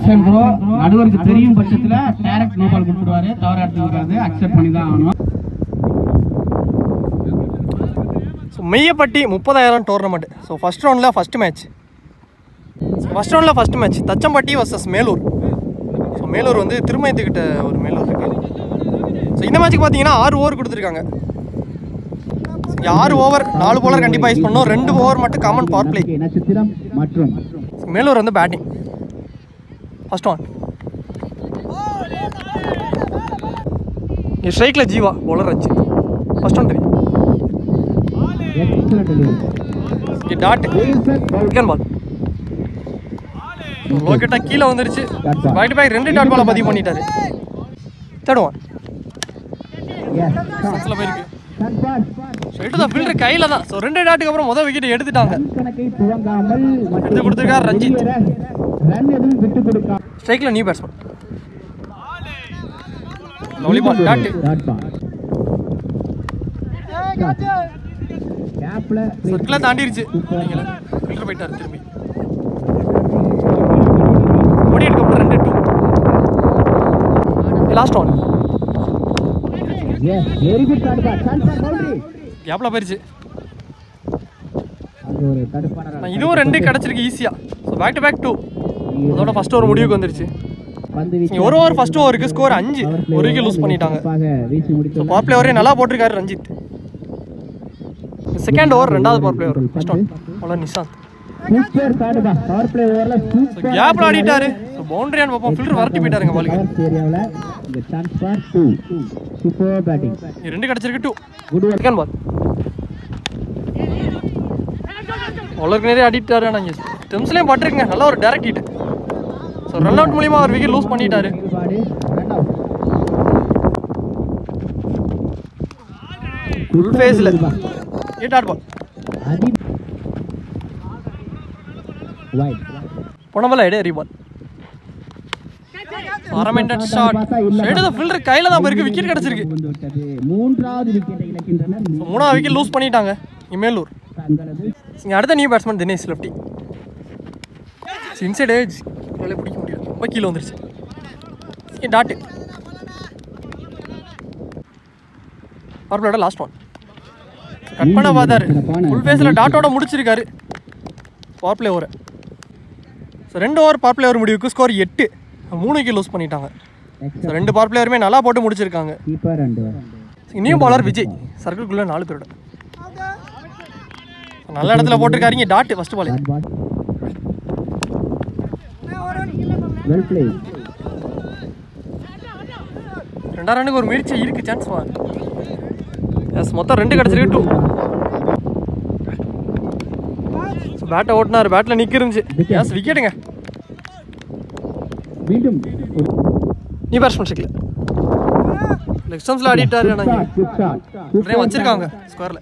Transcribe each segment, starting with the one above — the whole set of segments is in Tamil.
ஆக்ஷன் ப்ரோ நடுவருக்கு தெரியும் பட்சத்துல டைரக்ட் நோ பால் கொடுத்துடுவாரு. தவறு எடுத்துக்காது, அக்செப்ட் பண்ணி தான் ஆகணும். So Meyyappatti 30,000 tournament. So first ரவுண்டில் first match Thachampatti versus Melur. So Melur வந்து திருமயத்துக்கிட்ட ஒரு மேலூர் இருக்குது. ஸோ இந்த மேட்ச்சுக்கு பார்த்தீங்கன்னா 6 ஓவர் கொடுத்துருக்காங்க. 6 ஓவர் 4 bowler கண்டிப்பாக யூஸ் பண்ணோம். 2 ஓவர் மட்டும் காமன் பவர் பிளே. மேலூர் வந்து பேட்டிங். ஃபர்ஸ்ட் ஒன் ஸ்ட்ரைக்கில் ஜீவா, பவுலர் வச்சு first one 3 dot second ball. லோக்கெட்டா கீழே வந்துருச்சு. பேக் பேக் 2 டாட் பாலை பதிவு பண்ணிட்டாரு. தேர்ட் ஒன் போயிருக்கு. ஃபில்டர் கையில தான். ஸோ 2 டாட்டுக்கு அப்புறம் முதல் விக்கெட் எடுத்துட்டாங்க. எடுத்து கொடுத்துருக்காரு ரஞ்சித். ஸ்ட்ரைக்ல new batsman lovely ball dot. சர்க்கிளை தாண்டிருச்சு. ஃபில்டர் போயிட்டாரு திரும்பி. ஓடி எடுக்கப்பட்ட 2 2. லாஸ்ட் ஒன் கேப்ல போயிருச்சு. இதுவும் 2 கிடைச்சிருக்கு ஈஸியா. So back to back 2. அதோட ஃபர்ஸ்ட் ஓவர் முடிவுக்கு வந்துருச்சு. ஒரு ஓவர் ஃபர்ஸ்ட் ஓவருக்கு ஸ்கோர் 5. ஒரு விக்கெட் லூஸ் பண்ணிட்டாங்க. பவர் பிளே ஓவரே நல்லா போட்டிருக்காரு ரஞ்சித். செகண்ட் ஓவர் 2வது power play over first one bowler Nishanth. கேப்ல ஆடிட்டாரு. பவுண்டரியான்னு பார்ப்போம். ஃபில்டர் வரட்டி போயிட்டாருங்க பாலுக்கு. 2 கிடைச்சிருக்கு 2. செகண்ட் பால் பவுலருக்கு நிறைய அடிட்டாரு. ஆனால் இங்கே ஸ்டெம்ஸ்லேயும் பட்டிருக்குங்க. நல்ல ஒரு direct hit. So run out மூலியமாக ஒரு விக்கெட் லூஸ் பண்ணிட்டாரு. ஃபுல் ஃபேஸில் 8 ஆட் பால். போன பால் எடே ரீபால். அரமெண்டட் ஷாட். ஷேட் ஃபில்டர் கையில தான் இருக்கு. விக்கெட் கிடைச்சிருக்கு. 3வது விக்கெட் லூஸ் பண்ணிட்டாங்க மேலூர். அடுத்த new batsman Dinesh lefty. Inside edge பிடிக்க முடியாது. ரொம்ப கீழே வந்துருச்சு. டாட்டு பர்பிளோட லாஸ்ட் ஒன் கட் பண்ண பார்த்தாரு. ஃபுல் ஃபேஸில் டாட்டோட முடிச்சிருக்காரு power play over. So 2 over power play over முடிவுக்கு ஸ்கோர் 8. 3 விக்கெட் லூஸ் பண்ணிட்டாங்க. ஸோ 2 பவர் பிளேயருமே நல்லா போட்டு முடிச்சிருக்காங்க. நியூ பாலர் விஜய். சர்க்கிள்குள்ளே 4 பேரோட நல்ல இடத்துல போட்டிருக்காருங்க. Dot first ball. 2 ரன்னுக்கு ஒரு முயற்சி இருக்கு. சான்ஸ் எஸ் மொத்தம் 2 கிடைச்சிருக்கு 2. பேட்டை ஓட்டினார். பேட்டில் நிற்கிருந்துச்சு. எஸ் விக்கெட்டுங்க. நீ பேட்ஸ்மேன் ஷெக்கில் லெக் ஸ்டம்ப்ஸில் ஆடிட்டாரு. ஆனால் வச்சிருக்காங்க ஸ்கொயரில்.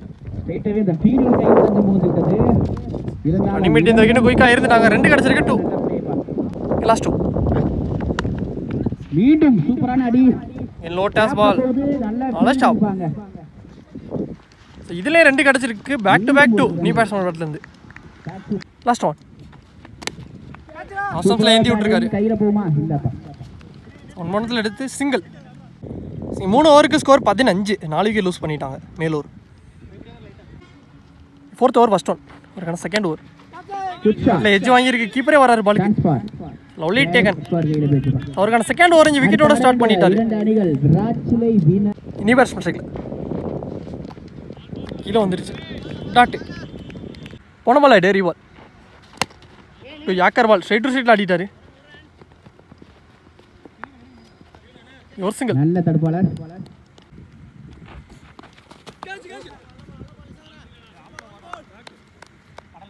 அனிமேட் இந்த விக்கெட் குயிக்காக இருந்துட்டாங்க. 2 கிடைச்சிருக்கு 2. லாஸ்ட் 2 மீண்டும் சூப்பரான அடி. Low toss ball. நல்ல ஸ்டாப். ஸோ இதுலேயே 2 கிடைச்சிருக்கு. Back to back 2 new batsman இடத்துலேருந்து. லாஸ்ட் ஒன் ஆசம்ஸில் ஏந்தி விட்டுருக்காரு. 1 மணத்தில் எடுத்து சிங்கிள். 3 ஓவருக்கு ஸ்கோர் 15. 4 விக்கெட் லூஸ் பண்ணிட்டாங்க Melur. 4th over first one ஒரு செகண்ட் ஓவர். எட்ஜ் வாங்கியிருக்கு. கீப்பரே வராரு பாலுக்கு. Lovely taken. அவருக்கான செகண்ட் ஓவர் விக்கெட்டோட ஸ்டார்ட் பண்ணிட்டாரு. நியூ பேட்ஸ்மேன் சைக்கிள் கீழே வந்துருச்சு. டாட்டு போன பால் ஆயிடு ரீபால். யாக்கர் பால் ஸ்ட்ரைட் டு ஸ்ட்ரைட்டில் ஆடிட்டாரு. ஒரு சிங்கிள். நல்ல தடுப்பாளர்.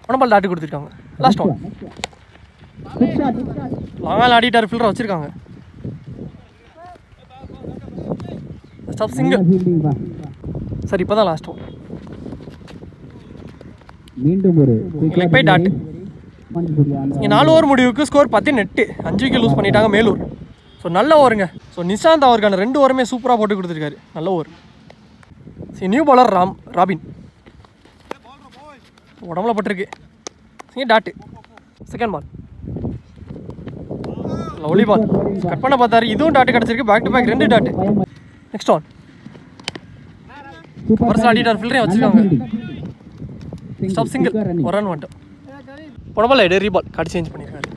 போன பால் டாட்டு கொடுத்துருக்காங்க. லாஸ்ட் ஒன் லாங்கால் ஆடிட்டார். ஃபில்டர் வச்சிருக்காங்க. Stop single. சரி இப்போதான் லாஸ்ட் ஒன். மீண்டும் ஒரு லெக் பை டாட். இங்கே 4 ஓவர் முடிவுக்கு ஸ்கோர் 18. 5 விக்கெட் லூஸ் பண்ணிட்டாங்க மேலூர். ஸோ நல்ல ஓவருங்க. ஸோ நிஷாந்த் அவருக்கான 2 ஓவருமே சூப்பராக போட்டு கொடுத்துருக்காரு. நல்ல ஓவர். சரி நியூ பாலர் ராபின். உடம்புல பட்டிருக்கு. Dot second ball lovely ball cut பண்ண பார்த்தாரு. இதுவும் டாட் கிடச்சிருக்கு. Back to back 2 dot. Next on பர்சல் ஆடிட்டார். ஃபில்டரையும் வச்சுருக்காங்க. Stop single. ஒரு ரன் மட்டும். போன பால் எடரி பால் கார்டு சேஞ்ச் பண்ணியிருக்காரு.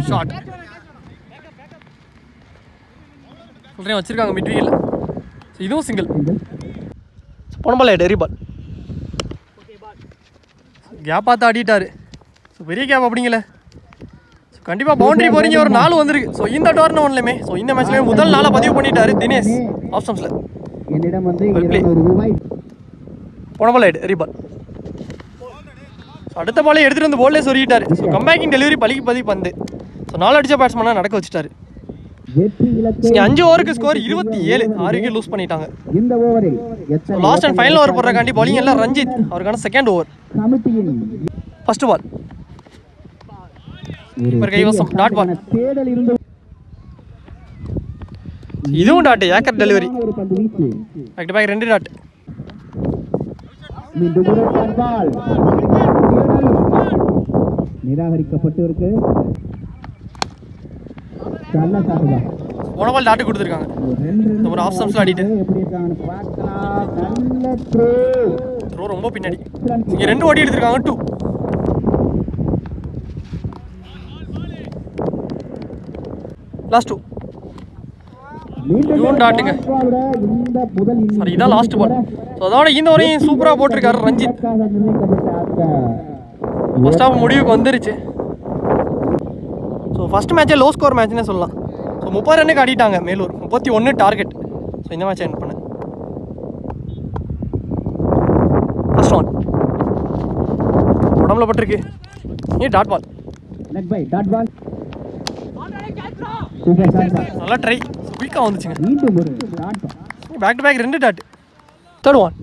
ஷார்ட் ஃபில்டரையும் வச்சுருக்காங்க மிட் விக்கெட்டில். ஸோ இதுவும் சிங்கிள். போன பால் எடரி பால் கேப் பார்த்து ஆடிட்டார். ஸோ பெரிய கேப் அப்படிங்கல. ஸோ கண்டிப்பாக பவுண்டரி போறீங்க. ஒரு 4 வந்திருக்கு. ஸோ இந்த டோர்னமெண்ட்லையுமே ஸோ இந்த மேட்ச்லேயுமே முதல் நாளாக பதிவு பண்ணிட்டாரு தினேஷ் ஆப்ஷன்ஸில். போன பால் ரீபால். ஸோ அடுத்த பாலே எடுத்துகிட்டு வந்து போல்லே சொல்லிட்டாரு. ஸோ கம்பேக்கிங் டெலிவரி பதி பந்து. ஸோ 4 அடிச்ச பேட்ஸ்மேனாக நடக்க வச்சுட்டாரு. 5 ஓவருக்கு ஸ்கோர் 27. 6 விக்கெட் லூஸ் பண்ணிட்டாங்க. லாஸ்ட் அண்ட் ஃபைனல் ஓவர் போடுறக்காண்டி பவுலிங் எல்லாம் ரஞ்சித். அவருக்கான செகண்ட் ஓவர். ஃபர்ஸ்ட் பால் இப்போ கைவசம் டாட் பால். இதுவும் டாட். ஏக்கர் delivery. Back to back 2 dot. நிராகரிக்கப்பட்டிருக்கு. போன பால் டாட் கொடுத்துருக்காங்க. ஒரு ஆஃப் ஸ்டம்ப்ஸ்ல ஆடிட்டு த்ரோ ரொம்ப பின்னாடி. இங்கே 2 ஓடி எடுத்திருக்காங்க. 2 லாஸ்ட் 2 இதுவும் டாட்டுங்க. சாரி இதான் லாஸ்ட் பால். ஸோ அதோட இந்த வரையும் சூப்பராக போட்டிருக்காரு ரஞ்சித். ஃபர்ஸ்ட் ஹாஃப் முடிவுக்கு வந்துருச்சு. ஸோ ஃபர்ஸ்ட் மேட்சே லோ ஸ்கோர் மேட்ச்னே சொல்லலாம். ஸோ 30 ரன்னுக்கு ஆடிட்டாங்க மேலூர். 31 டார்கெட். ஸோ இந்த மேட்ச் எண்ட் பண்ண ஃபர்ஸ்ட் ஒன் உடம்புல பட்டிருக்கு. Dot ball. நல்லா ட்ரை. குயிக்காக வந்துச்சுங்க. Back to back 2 dot. Third one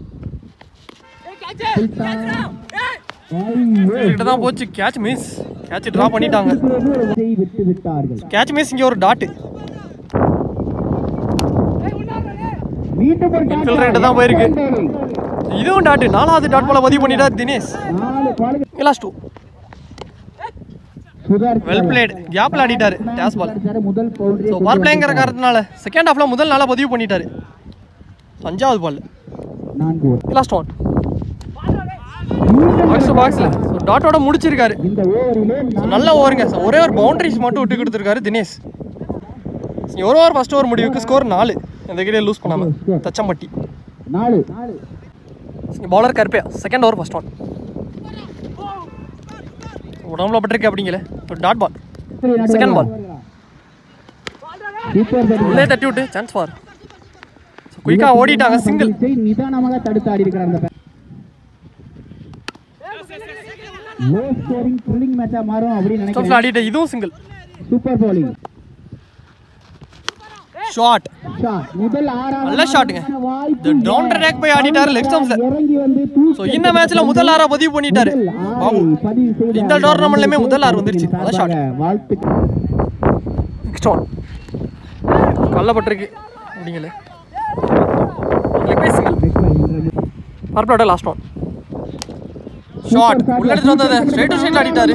கிட்ட தான் போச்சு. Catch miss. கேட்ச் ட்ரா பண்ணிட்டாங்க. Catch miss. இங்கே ஒரு டாட். இன்ஃபீல்டர் கிட்ட தான் போயிருக்கு. இதுவும் டாட். 4வது டாட் பால பதிவு பண்ணிட்டார் தினேஷ். Last 2 well plate. கேப்ல ஆடிட்டாரு. டேஸ் பால். ஸோ பால் பிளேங்கிற காரணத்தினால செகண்ட் ஹாஃப்ல முதல் நாளாக பதிவு பண்ணிட்டாரு. 5வது பால் லாஸ்ட் ஒன் பாக்ஸ்ல. ஸோ டாட்டோட முடிச்சிருக்காரு. நல்ல ஓவருங்க. ஸோ ஒரே ஒரு பவுண்டரிஸ் மட்டும் விட்டு கொடுத்துருக்காரு தினேஷ். ஒரு ஓவர் ஃபர்ஸ்ட் ஓவர் முடிவுக்கு ஸ்கோர் 4. எந்த கிட்டே லூஸ் பண்ணாம Thachampatti. Bowler Karuppaiah. Second over first one உடம்புல பட்டிருக்கு அப்படிங்கல. Dot ball. செகண்ட் பால் உள்ளே தட்டி விட்டு சான்ஸ் ஃபார். குயிக்கா ஓடிட்டாங்க. சிங்கிள். நிதானமாக தடுத்து ஆடி இருக்கிறார். லோ ஸ்கோரிங் த்ரில்லிங் மேட்சா மாறும் அப்படி நினைக்கிறேன். ஆடிட்ட இதுவும் சிங்கிள். Super bowling. ஷாட். முதல் 6 நல்ல ஷாட்டுங்க. தி டவுன் அட்டாக் போய் ஆடிட்டாரு லெக் ஸ்டம்ப்ஸ்ல. சோ இந்த மேட்ச்ல முதல் 6 பதிவு பண்ணிட்டாரு பாபு. இந்த டோர்னமெண்ட்லயே முதல் 6 வந்துருச்சு. நல்ல ஷாட். நெக்ஸ்ட் ஒன் கல்லப்பட்டிருக்கு அப்படிங்கல. Leg bye single. பர்ப்ளோட லாஸ்ட் ஒன் ஷாட். உள்ள எடுத்து வந்தது ஸ்ட்ரைட் டு ஸ்ட்ரைட் ஆடிட்டாரு.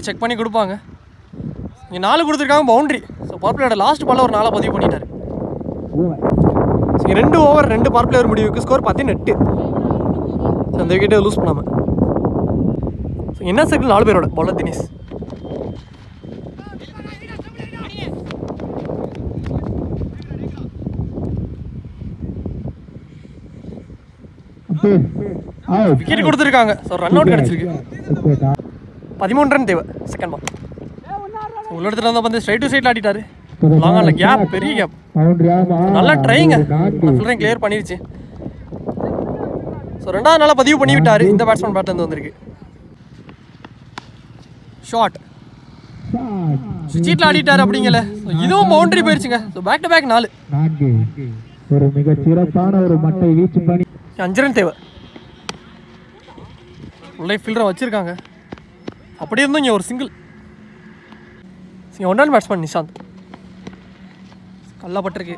செக் பண்ணி கொடுப்பாங்க. இங்கே 4 கொடுத்துருக்காங்க பவுண்டரி. ஸோ பவர் பிளேயோட லாஸ்ட் பால்ல ஒரு 4 பதிவு பண்ணிட்டாரு. இங்கே 2 ஓவர் 2 பவர் பிளேயர் முடிவுக்கு ஸ்கோர் 18. ஸோ அந்த விக்கெட்டை லூஸ் பண்ணாமல். ஸோ என்ன சர்க்கிள் 4 பேரோட பவுலர் தினேஷ். விக்கெட் கொடுத்துருக்காங்க. ஸோ ரன் அவுட் கிடச்சிருக்கு. 13 ரன் தேவை. செகண்ட் பால் உள்ள இடத்துல வந்து வந்து ஸ்ட்ரைட் டு ஸ்ட்ரைட் ஆடிட்டாரு. லாங்கான கேப். பெரிய கேப். நல்லா ட்ரைங்க. ஃபுல்லரையும் கிளியர் பண்ணிருச்சு. ஸோ 2வது நாளாக பதிவு பண்ணி விட்டாரு. இந்த பேட்ஸ்மேன் பேட் வந்து வந்திருக்கு. ஷாட். சுவிட்சில் ஆடிட்டாரு அப்படிங்கல. இதுவும் பவுண்டரி போயிருச்சுங்க. So back to back 4. ஒரு மிக சிறப்பான ஒரு மட்டை வீச்சு பண்ணி 5 ரன் தேவை. உள்ளே ஃபீல்டரை வச்சிருக்காங்க. அப்படியே இருந்தும் இங்கே ஒரு சிங்கிள். 1 பேட்ஸ்மேன் நிஷாந்த். கல்லப்பட்டிருக்கு.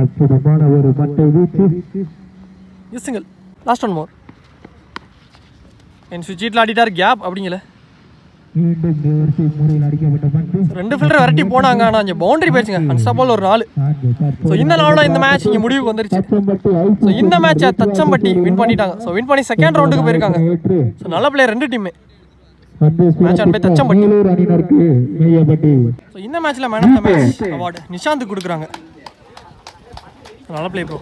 அற்புதமான ஒரு மட்டை வீச்சு. சிங்கிள். Last one more. என் சுவிட்சில் ஆடிட்டார். கேப் அப்படிங்கல. மீண்டும் ரிவர்ஸ் முறையில் அடிக்கப்பட்ட பந்து. ரெண்டு ஃபீல்டர் விரட்டி போனாங்க, ஆனால் இங்கே பவுண்டரி போயிடுச்சுங்க. அன்ஸ்டாபிள் ஒரு 4. ஸோ இந்த நாளோட இந்த மேட்ச் இங்கே முடிவுக்கு வந்துருச்சு. ஸோ இந்த மேட்சை தச்சம்பட்டி வின் பண்ணிட்டாங்க. ஸோ வின் பண்ணி செகண்ட் ரவுண்டுக்கு போயிருக்காங்க. ஸோ நல்ல பிளேயர் ரெண்டு டீமே. Match on by Thachampatti. So இந்த மேட்ச்சில் man of the match award நிஷாந்துக்கு கொடுக்குறாங்க. நல்ல பிளே ப்ரோ.